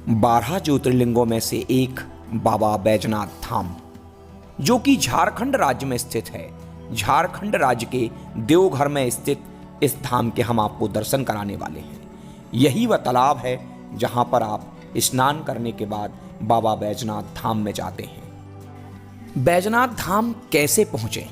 12 ज्योतिर्लिंगों में से एक बाबा बैजनाथ धाम, जो कि झारखंड राज्य में स्थित है। झारखंड राज्य के देवघर में स्थित इस धाम के हम आपको दर्शन कराने वाले हैं। यही वह तालाब है जहां पर आप स्नान करने के बाद बाबा बैजनाथ धाम में जाते हैं। बैजनाथ धाम कैसे पहुंचे?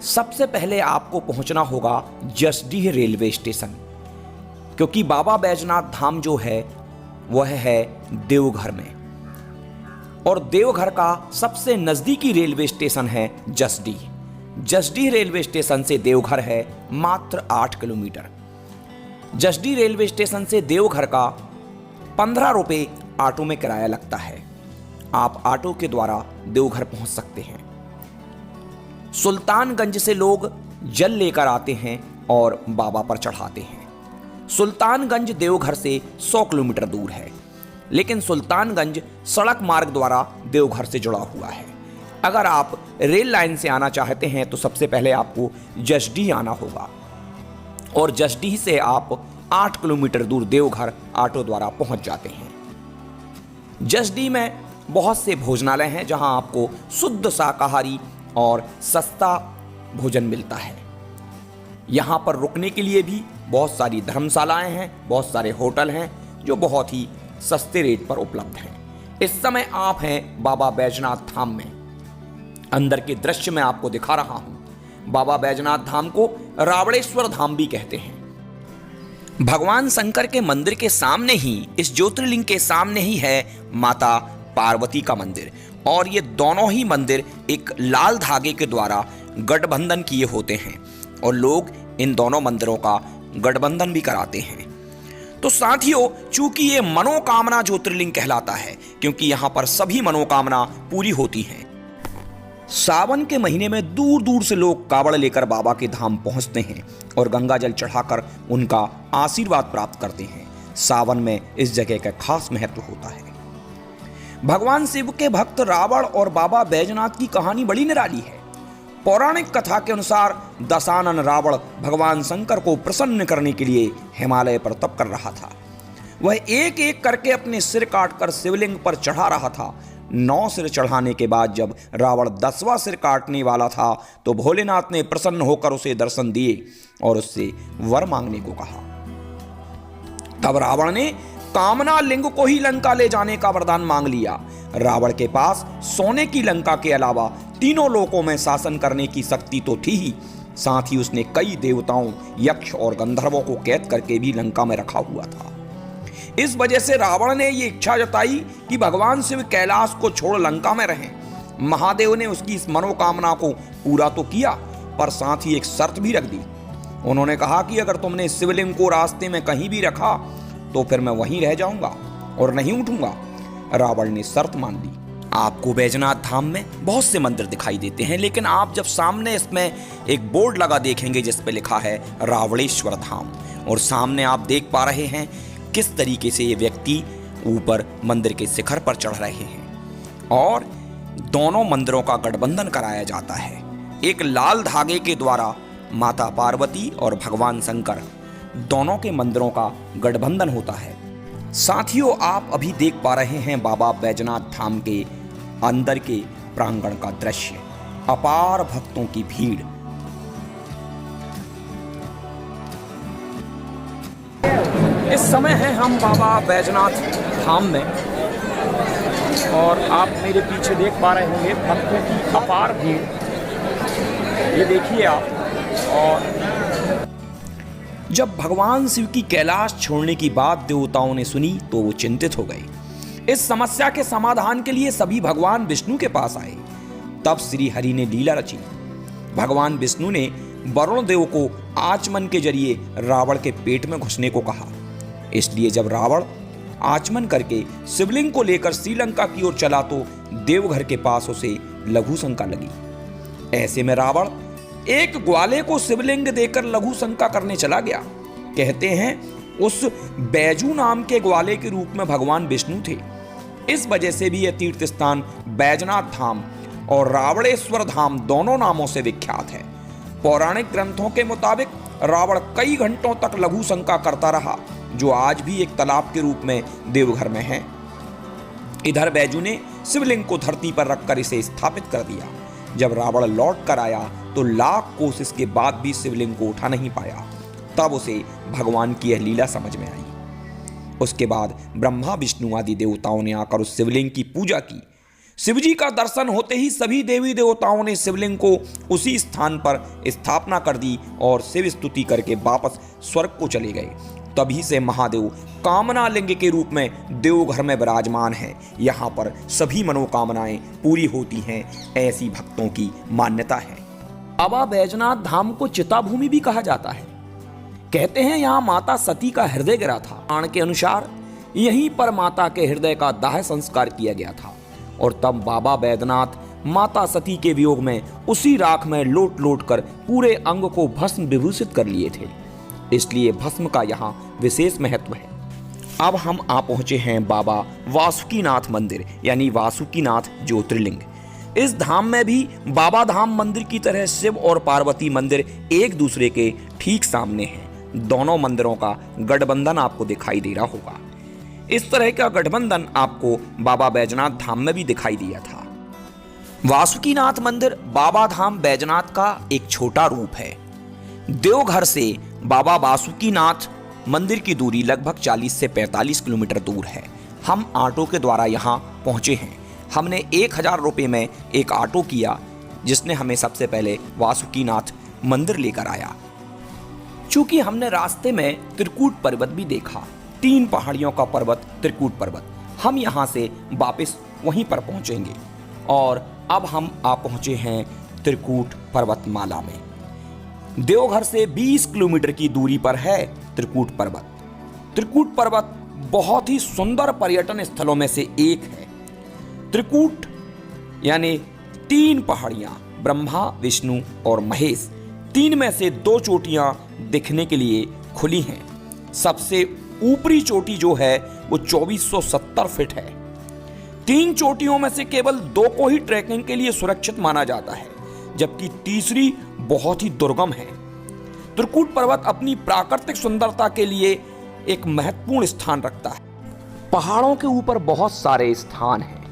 सबसे पहले आपको पहुंचना होगा जसडीह रेलवे स्टेशन, क्योंकि बाबा बैजनाथ धाम जो है वह है देवघर में, और देवघर का सबसे नजदीकी रेलवे स्टेशन है जसडीह। जसडीह रेलवे स्टेशन से देवघर है मात्र 8 किलोमीटर। जसडीह रेलवे स्टेशन से देवघर का 15 रुपये ऑटो में किराया लगता है। आप ऑटो के द्वारा देवघर पहुंच सकते हैं। सुल्तानगंज से लोग जल लेकर आते हैं और बाबा पर चढ़ाते हैं। सुल्तानगंज देवघर से 100 किलोमीटर दूर है, लेकिन सुल्तानगंज सड़क मार्ग द्वारा देवघर से जुड़ा हुआ है। अगर आप रेल लाइन से आना चाहते हैं तो सबसे पहले आपको जसडीह आना होगा, और जसडीह से आप 8 किलोमीटर दूर देवघर ऑटो द्वारा पहुंच जाते हैं। जसडीह में बहुत से भोजनालय हैं जहां आपको शुद्ध शाकाहारी और सस्ता भोजन मिलता है। यहाँ पर रुकने के लिए भी बहुत सारी धर्मशालाएं हैं, बहुत सारे होटल हैं जो बहुत ही सस्ते रेट पर उपलब्ध हैं। इस समय आप हैं बाबा बैजनाथ धाम में। अंदर के दृश्य में आपको दिखा रहा हूं। बाबा बैजनाथ धाम को रावणेश्वर धाम भी कहते हैं। भगवान शंकर के मंदिर के सामने ही, इस ज्योतिर्लिंग के सामने ही है माता पार्वती का मंदिर, और ये दोनों ही मंदिर एक लाल धागे के द्वारा गठबंधन किए होते हैं, और लोग इन दोनों मंदिरों का गठबंधन भी कराते हैं। तो साथियों, चूंकि ये मनोकामना ज्योतिर्लिंग कहलाता है, क्योंकि यहाँ पर सभी मनोकामना पूरी होती हैं। सावन के महीने में दूर दूर से लोग कावड़ लेकर बाबा के धाम पहुंचते हैं और गंगा जल चढ़ाकर उनका आशीर्वाद प्राप्त करते हैं। सावन में इस जगह का खास महत्व होता है। भगवान शिव के भक्त रावण और बाबा बैजनाथ की कहानी बड़ी निराली है। पौराणिक कथा के अनुसार दशानन रावण भगवान शंकर को प्रसन्न करने के लिए हिमालय पर तप कर रहा था। वह एक एक करके अपने सिर काटकर शिवलिंग पर चढ़ा रहा था। 9 सिर चढ़ाने के बाद जब रावण 10वां सिर काटने वाला था तो भोलेनाथ ने प्रसन्न होकर उसे दर्शन दिए और उससे वर मांगने को कहा। तब रावण ने कामना लिंग को ही लंका ले जाने का वरदान मांग लिया। रावण के पास सोने की लंका के अलावा तीनों लोकों में शासन करने की शक्ति तो थी ही, साथ ही उसने कई देवताओं, यक्ष और गंधर्वों को कैद करके भी लंका में रखा हुआ था। इस वजह से रावण ने ये इच्छा जताई कि भगवान शिव कैलाश को छोड़ लंका में रहें। महादेव ने उसकी इस मनोकामना को पूरा तो किया, पर साथ ही एक शर्त भी रख दी। उन्होंने कहा कि अगर तुमने शिवलिंग को रास्ते में कहीं भी रखा तो फिर मैं वहीं रह जाऊंगा और नहीं उठूंगा। रावण ने शर्त मान ली। आपको बैजनाथ धाम में बहुत से मंदिर दिखाई देते हैं, लेकिन आप जब सामने इसमें एक बोर्ड लगा देखेंगे जिस पे लिखा है रावणेश्वर धाम, और सामने आप देख पा रहे हैं किस तरीके से ये व्यक्ति ऊपर मंदिर के शिखर पर चढ़ रहे हैं, और दोनों मंदिरों का गठबंधन कराया जाता है। एक लाल धागे के द्वारा माता पार्वती और भगवान शंकर दोनों के मंदिरों का गठबंधन होता है। साथियों, आप अभी देख पा रहे हैं बाबा बैजनाथ धाम के अंदर के प्रांगण का दृश्य। अपार भक्तों की भीड़। इस समय है हम बाबा बैजनाथ धाम में, और आप मेरे पीछे देख पा रहे होंगे भक्तों की अपार भीड़। ये देखिए आप। और जब भगवान शिव की कैलाश छोड़ने की बात देवताओं ने सुनी तो वो चिंतित हो गए। इस समस्या के समाधान के लिए सभी भगवान विष्णु के पास आए। तब श्री हरि ने लीला रची। भगवान विष्णु ने वरुण देव को आचमन के जरिए रावण के पेट में घुसने को कहा। इसलिए जब रावण आचमन करके शिवलिंग को लेकर श्रीलंका की ओर चला तो देवघर के पास उसे लघु शंका लगी। ऐसे में रावण एक ग्वाले को शिवलिंग देकर लघु शंका करने चला गया। कहते हैं उस बैजू नाम के ग्वाले के रूप में भगवान विष्णु थे। इस वजह से भी यह तीर्थ स्थान बैजनाथ धाम और रावणेश्वर धाम दोनों नामों से विख्यात है। पौराणिक ग्रंथों के मुताबिक रावण कई घंटों तक लघु शंका करता रहा। जो आज भी एक तालाब के रूप में देवघर में है। इधर बैजू ने शिवलिंग को धरती पर रखकर इसे स्थापित कर दिया। जब रावण लौट कर आया तो लाख कोशिश के बाद भी शिवलिंग को उठा नहीं पाया। तब उसे भगवान की यह लीला समझ में आई। उसके बाद ब्रह्मा विष्णु आदि देवताओं ने आकर उस शिवलिंग की पूजा की। शिवजी का दर्शन होते ही सभी देवी देवताओं ने शिवलिंग को उसी स्थान पर स्थापना कर दी और शिव स्तुति करके वापस स्वर्ग को चले गए। तभी से महादेव कामना लिंग के रूप में देवघर में विराजमान है। यहाँ पर सभी मनोकामनाएं पूरी होती हैं, ऐसी भक्तों की मान्यता है। बाबा बैजनाथ धाम को चिता भूमि भी कहा जाता है। कहते हैं यहाँ माता सती का हृदय गिरा था। पुराण के अनुसार यहीं पर माता के हृदय का दाह संस्कार किया गया था और तब बाबा बैद्यनाथ माता सती के वियोग में उसी राख में लोट लोट कर पूरे अंग को भस्म विभूषित कर लिए थे। इसलिए भस्म का यहाँ विशेष महत्व है। अब हम आ पहुंचे हैं बाबा वासुकीनाथ मंदिर यानी वासुकीनाथ ज्योतिर्लिंग। इस धाम में भी बाबा धाम मंदिर की तरह शिव और पार्वती मंदिर एक दूसरे के ठीक सामने हैं। दोनों मंदिरों का गठबंधन आपको दिखाई दे रहा होगा। इस तरह का गठबंधन आपको बाबा बैजनाथ धाम में भी दिखाई दिया था। वासुकीनाथ मंदिर बाबा धाम बैजनाथ का एक छोटा रूप है। देवघर से बाबा वासुकीनाथ मंदिर की दूरी लगभग 40 से 45 किलोमीटर दूर है। हम ऑटो के द्वारा यहाँ पहुँचे हैं। हमने 1000 रुपये में एक ऑटो किया जिसने हमें सबसे पहले वासुकीनाथ मंदिर लेकर आया। चूंकि हमने रास्ते में त्रिकूट पर्वत भी देखा, 3 पहाड़ियों का पर्वत त्रिकूट पर्वत, हम यहाँ से वापस वहीं पर पहुँचेंगे। और अब हम आ पहुँचे हैं त्रिकूट पर्वतमाला में। देवघर से 20 किलोमीटर की दूरी पर है त्रिकूट पर्वत। त्रिकूट पर्वत बहुत ही सुंदर पर्यटन स्थलों में से एक है। त्रिकूट यानी 3 पहाड़ियां, ब्रह्मा विष्णु और महेश, 3 में से 2 चोटियां दिखने के लिए खुली हैं। सबसे ऊपरी चोटी जो है वो 2470 फीट है। 3 चोटियों में से केवल 2 को ही ट्रैकिंग के लिए सुरक्षित माना जाता है, जबकि तीसरी बहुत ही दुर्गम है। त्रिकूट पर्वत अपनी प्राकृतिक सुंदरता के लिए एक महत्वपूर्ण स्थान रखता है। पहाड़ों के ऊपर बहुत सारे स्थान हैं।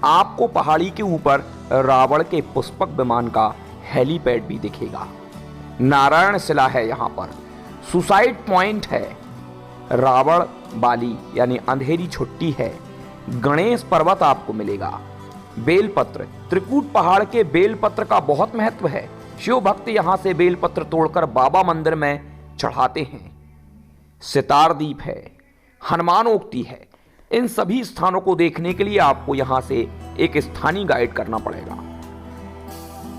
आपको पहाड़ी के ऊपर रावण के पुष्पक विमान का हेलीपैड भी दिखेगा। नारायण शिला है, यहाँ पर सुसाइड पॉइंट है, रावण बाली यानी अंधेरी छुट्टी है, गणेश पर्वत आपको मिलेगा। बेलपत्र, त्रिकूट पहाड़ के बेलपत्र का बहुत महत्व है। शिव भक्त यहाँ से बेलपत्र तोड़कर बाबा मंदिर में चढ़ाते हैं। सितार दीप है, हनुमान उक्ति है। इन सभी स्थानों को देखने के लिए आपको यहाँ से एक स्थानीय गाइड करना पड़ेगा।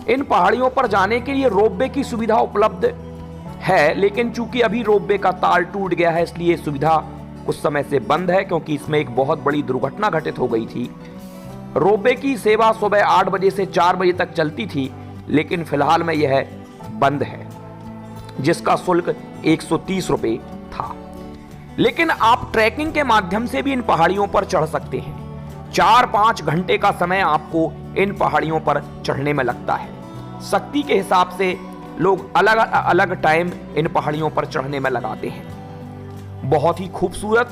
इन पहाड़ियों पर जाने के लिए रोपवे की सुविधा उपलब्ध है, लेकिन चूंकि अभी रोपवे का तार टूट गया है इसलिए सुविधा कुछ समय से बंद है, क्योंकि इसमें एक बहुत बड़ी दुर्घटना घटित हो गई थी। रोपवे की सेवा सुबह 8 बजे से 4 बजे तक चलती थी, लेकिन फिलहाल में यह बंद है, जिसका शुल्क 130 रुपये था। लेकिन आप ट्रैकिंग के माध्यम से भी इन पहाड़ियों पर चढ़ सकते हैं। 4-5 घंटे का समय आपको इन पहाड़ियों पर चढ़ने में लगता है। शक्ति के हिसाब से लोग अलग अलग टाइम इन पहाड़ियों पर चढ़ने में लगाते हैं। बहुत ही खूबसूरत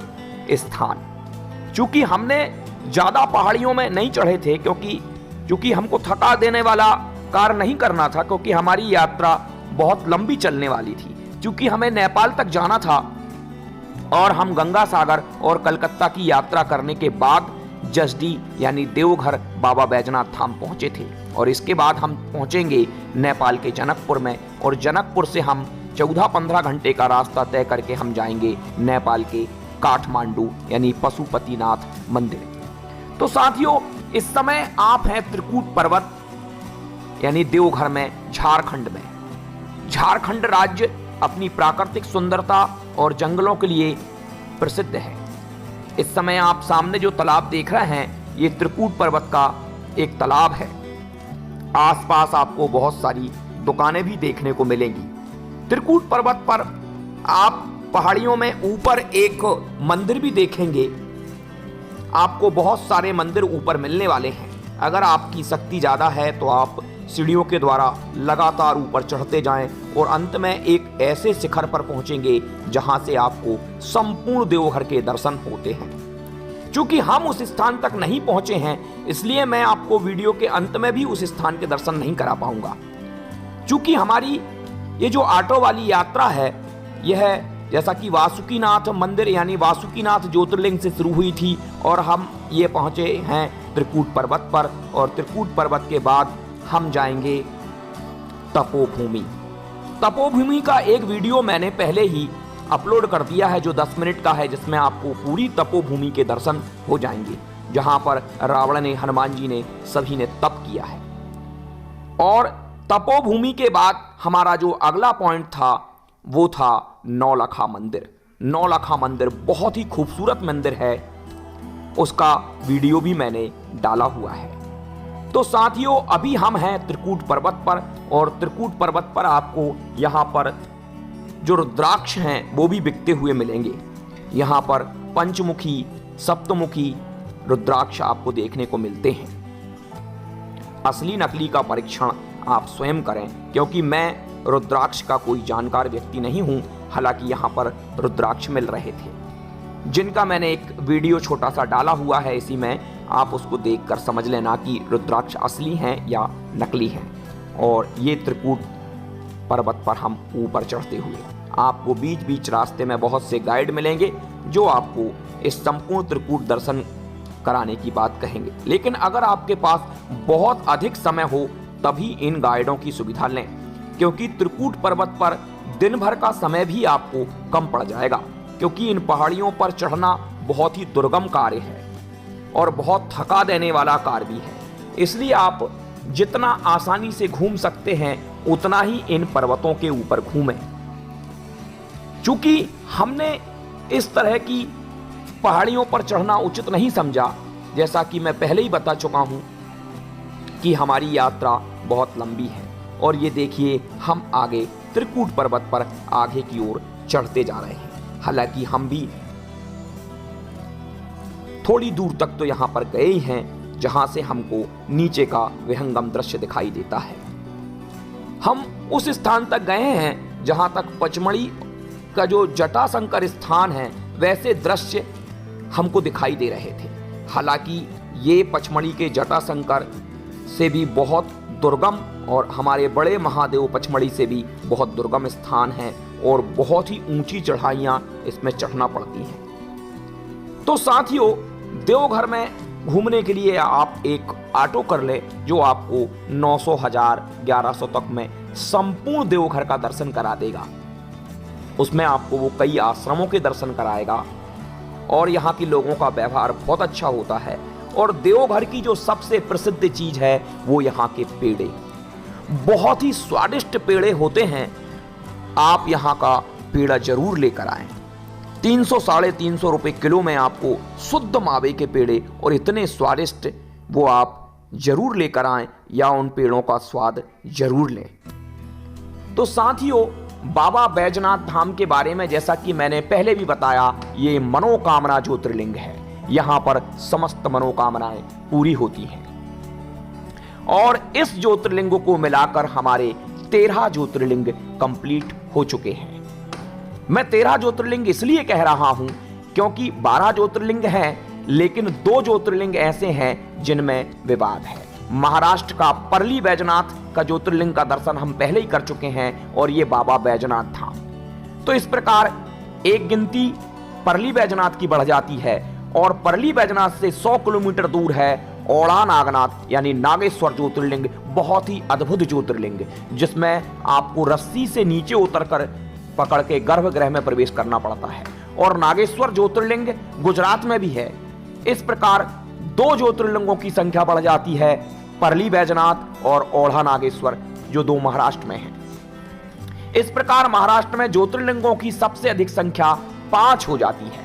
स्थान। चूंकि हमने ज्यादा पहाड़ियों में नहीं चढ़े थे, क्योंकि हमको थका देने वाला कार्य नहीं करना था, क्योंकि हमारी यात्रा बहुत लंबी चलने वाली थी। चूंकि हमें नेपाल तक जाना था और हम गंगा सागर और कलकत्ता की यात्रा करने के बाद जसडी यानी देवघर बाबा बैजनाथ धाम पहुंचे थे। और इसके बाद हम पहुंचेंगे नेपाल के जनकपुर में, और जनकपुर से हम 14-15 घंटे का रास्ता तय करके हम जाएंगे नेपाल के काठमांडू यानी पशुपतिनाथ मंदिर। तो साथियों, इस समय आप हैं त्रिकूट पर्वत यानी देवघर में, झारखंड में। झारखंड राज्य अपनी प्राकृतिक सुंदरता और जंगलों के लिए प्रसिद्ध है। इस समय आप सामने जो तालाब देख रहे हैं, ये त्रिकूट पर्वत का एक तालाब है। आसपास आपको बहुत सारी दुकानें भी देखने को मिलेंगी। त्रिकूट पर्वत पर आप पहाड़ियों में ऊपर एक मंदिर भी देखेंगे। आपको बहुत सारे मंदिर ऊपर मिलने वाले हैं। अगर आपकी शक्ति ज्यादा है तो आप सीढ़ियों के द्वारा लगातार ऊपर चढ़ते जाएं और अंत में एक ऐसे शिखर पर पहुंचेंगे जहां से आपको संपूर्ण देवघर के दर्शन होते हैं। चूंकि हम उस स्थान तक नहीं पहुंचे हैं, इसलिए मैं आपको वीडियो के अंत में भी उस स्थान के दर्शन नहीं करा पाऊंगा। चूंकि हमारी ये जो ऑटो वाली यात्रा है, यह जैसा कि वासुकीनाथ मंदिर यानी वासुकीनाथ ज्योतिर्लिंग से शुरू हुई थी और हम ये पहुंचे हैं त्रिकूट पर्वत पर, और त्रिकूट पर्वत के बाद हम जाएंगे तपोभूमि। तपोभूमि का एक वीडियो मैंने पहले ही अपलोड कर दिया है जो 10 मिनट का है, जिसमें आपको पूरी तपोभूमि के दर्शन हो जाएंगे, जहां पर रावण ने, हनुमान जी ने, सभी ने तप किया है। और तपोभूमि के बाद हमारा जो अगला पॉइंट था वो था नौलखा मंदिर। नौलखा मंदिर बहुत ही खूबसूरत मंदिर है, उसका वीडियो भी मैंने डाला हुआ है। तो साथियों, अभी हम हैं त्रिकूट पर्वत पर, और त्रिकूट पर्वत पर आपको यहाँ पर जो रुद्राक्ष हैं वो भी बिकते हुए मिलेंगे। यहाँ पर पंचमुखी, सप्तमुखी रुद्राक्ष आपको देखने को मिलते हैं। असली नकली का परीक्षण आप स्वयं करें, क्योंकि मैं रुद्राक्ष का कोई जानकार व्यक्ति नहीं हूं। हालांकि यहाँ पर रुद्राक्ष मिल रहे थे, जिनका मैंने एक वीडियो छोटा सा डाला हुआ है, इसी में आप उसको देखकर समझ लेना कि रुद्राक्ष असली हैं या नकली हैं। और ये त्रिकूट पर्वत पर हम ऊपर चढ़ते हुए आपको बीच बीच रास्ते में बहुत से गाइड मिलेंगे जो आपको इस संपूर्ण त्रिकूट दर्शन कराने की बात कहेंगे। लेकिन अगर आपके पास बहुत अधिक समय हो तभी इन गाइडों की सुविधा लें, क्योंकि त्रिकूट पर्वत पर दिन भर का समय भी आपको कम पड़ जाएगा, क्योंकि इन पहाड़ियों पर चढ़ना बहुत ही दुर्गम कार्य है और बहुत थका देने वाला कार्य भी है। इसलिए आप जितना आसानी से घूम सकते हैं उतना ही इन पर्वतों के ऊपर घूमें। चूंकि हमने इस तरह की पहाड़ियों पर चढ़ना उचित नहीं समझा, जैसा कि मैं पहले ही बता चुका हूं कि हमारी यात्रा बहुत लंबी है। और ये देखिए, हम आगे त्रिकूट पर्वत पर आगे की ओर चढ़ते जा रहे हैं। हालांकि हम भी थोड़ी दूर तक तो यहां पर गए ही हैं, जहां से हमको नीचे का विहंगम दृश्य दिखाई देता है। हम उस स्थान तक गए हैं जहां तक पचमढ़ी का जो जटाशंकर स्थान है वैसे दृश्य हमको दिखाई दे रहे थे। हालांकि ये पचमढ़ी के जटाशंकर से भी बहुत दुर्गम और हमारे बड़े महादेव पचमढ़ी से भी बहुत दुर्गम स्थान है और बहुत ही ऊंची चढ़ाइयां इसमें चढ़ना पड़ती हैं। तो साथियों, देवघर में घूमने के लिए आप एक ऑटो कर ले जो आपको 900, 1000, 1100 तक में संपूर्ण देवघर का दर्शन करा देगा। उसमें आपको वो कई आश्रमों के दर्शन कराएगा और यहाँ के लोगों का व्यवहार बहुत अच्छा होता है। और देवघर की जो सबसे प्रसिद्ध चीज है वो यहाँ के पेड़े, बहुत ही स्वादिष्ट पेड़े होते हैं। आप यहाँ का पेड़ा जरूर लेकर आएं। 300, 350 रुपए किलो में आपको शुद्ध मावे के पेड़े और इतने स्वादिष्ट वो आप जरूर लेकर आएं या उन पेड़ों का स्वाद जरूर लें। तो साथियों, बाबा बैजनाथ धाम के बारे में जैसा कि मैंने पहले भी बताया, ये मनोकामना ज्योतिर्लिंग है। यहाँ पर समस्त मनोकामनाएं पूरी होती हैं और इस ज्योतिर्लिंग को मिलाकर हमारे 13 ज्योतिर्लिंग कंप्लीट हो चुके हैं। मैं 13 ज्योतिर्लिंग इसलिए कह रहा हूं क्योंकि 12 ज्योतिर्लिंग हैं, लेकिन 2 ज्योतिर्लिंग ऐसे हैं जिनमें विवाद है। महाराष्ट्र का परली बैजनाथ का ज्योतिर्लिंग का दर्शन हम पहले ही कर चुके हैं और ये बाबा बैजनाथ धाम। तो इस प्रकार एक गिनती परली बैजनाथ की बढ़ जाती है और परली बैजनाथ से 100 किलोमीटर दूर है औड़ा नागनाथ यानी नागेश्वर ज्योतिर्लिंग, बहुत ही अद्भुत ज्योतिर्लिंग, जिसमें आपको रस्सी से नीचे उतरकर पकड़ के गर्भगृह में प्रवेश करना पड़ता है। और नागेश्वर ज्योतिर्लिंग गुजरात में भी है। इस प्रकार 2 ज्योतिर्लिंगों की संख्या बढ़ जाती है, परली बैजनाथ और औड़ा नागेश्वर, जो 2 महाराष्ट्र में हैं। इस प्रकार महाराष्ट्र में ज्योतिर्लिंगों की सबसे अधिक संख्या 5 हो जाती है।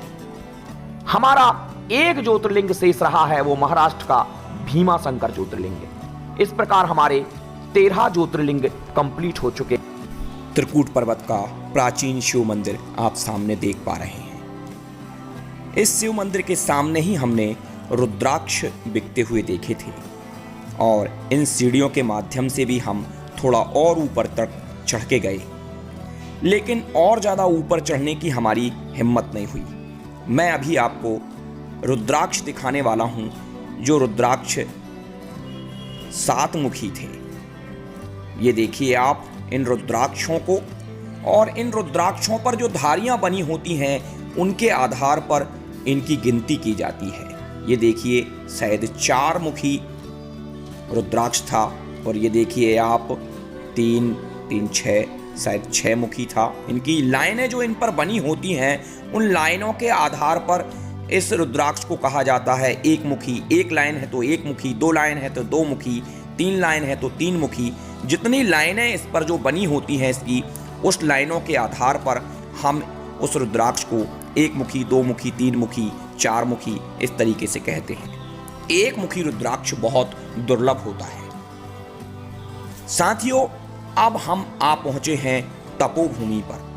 हमारा एक ज्योतिर्लिंग शेष रहा है, वो महाराष्ट्र का भीमा शंकर ज्योतिर्लिंग। इस प्रकार हमारे 13 ज्योतिर्लिंग कंप्लीट हो चुके। त्रिकूट पर्वत का प्राचीन शिव मंदिर आप सामने देख पा रहे हैं। इस शिव मंदिर के सामने ही हमने रुद्राक्ष बिकते हुए देखे थे और इन सीढ़ियों के माध्यम से भी हम थोड़ा और ऊपर तक चढ़ के गए, लेकिन और ज़्यादा ऊपर चढ़ने की हमारी हिम्मत नहीं हुई। मैं अभी आपको रुद्राक्ष दिखाने वाला हूँ, जो रुद्राक्ष 7 मुखी थे। ये देखिए आप इन रुद्राक्षों को, और इन रुद्राक्षों पर जो धारियां बनी होती हैं उनके आधार पर इनकी गिनती की जाती है। ये देखिए शायद 4 मुखी रुद्राक्ष था, और ये देखिए आप 3 3 6 शायद 6 मुखी था। इनकी लाइनें जो इन पर बनी होती हैं, उन लाइनों के आधार पर इस रुद्राक्ष को कहा जाता है एक मुखी। एक लाइन है तो एक मुखी, 2 लाइन है तो 2 मुखी, 3 लाइन है तो 3 मुखी। जितनी लाइनें इस पर जो बनी होती हैं इसकी, उस लाइनों के आधार पर हम उस रुद्राक्ष को 1 मुखी, 2 मुखी, 3 मुखी, 4 मुखी इस तरीके से कहते हैं। एक मुखी रुद्राक्ष बहुत दुर्लभ होता है। साथियों, अब हम आ पहुंचे हैं तपोभूमि पर।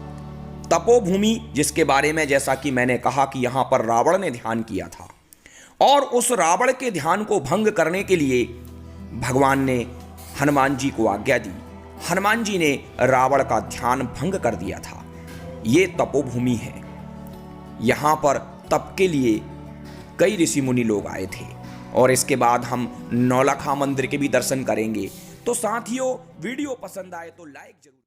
तपोभूमि जिसके बारे में, जैसा कि मैंने कहा कि यहां पर रावण ने ध्यान किया था, और उस रावण के ध्यान को भंग करने के लिए भगवान ने हनुमान जी को आज्ञा दी। हनुमान जी ने रावण का ध्यान भंग कर दिया था। ये तपोभूमि है। यहां पर तप के लिए कई ऋषि मुनि लोग आए थे, और इसके बाद हम नौलखा मंदिर के भी दर्शन करेंगे। तो साथियों, वीडियो पसंद आए तो लाइक जरूर।